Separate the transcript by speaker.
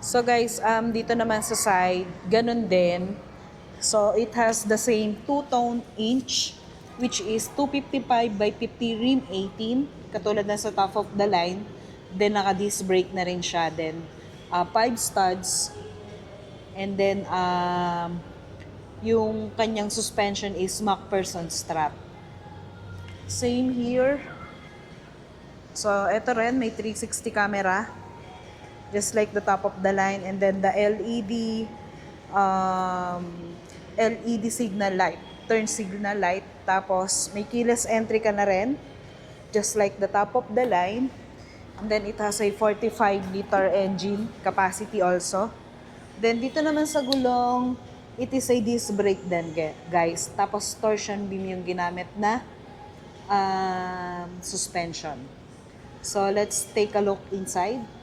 Speaker 1: So guys, dito naman sa side, ganun din. So it has the same two-tone inch, which is 255 by 50 rim 18, katulad na sa top of the line. Then naka-disc brake na rin siya. Then 5 studs. And then yung kanyang suspension is MacPherson strap. Same here. So ito rin, may 360 camera. Just like the top of the line, and then the LED signal light, turn signal light. Tapos may keyless entry ka na rin, just like the top of the line. And then it has a 45-liter engine capacity also. Then dito naman sa gulong, it is a disc brake din guys. Tapos torsion beam yung ginamit na suspension. So let's take a look inside.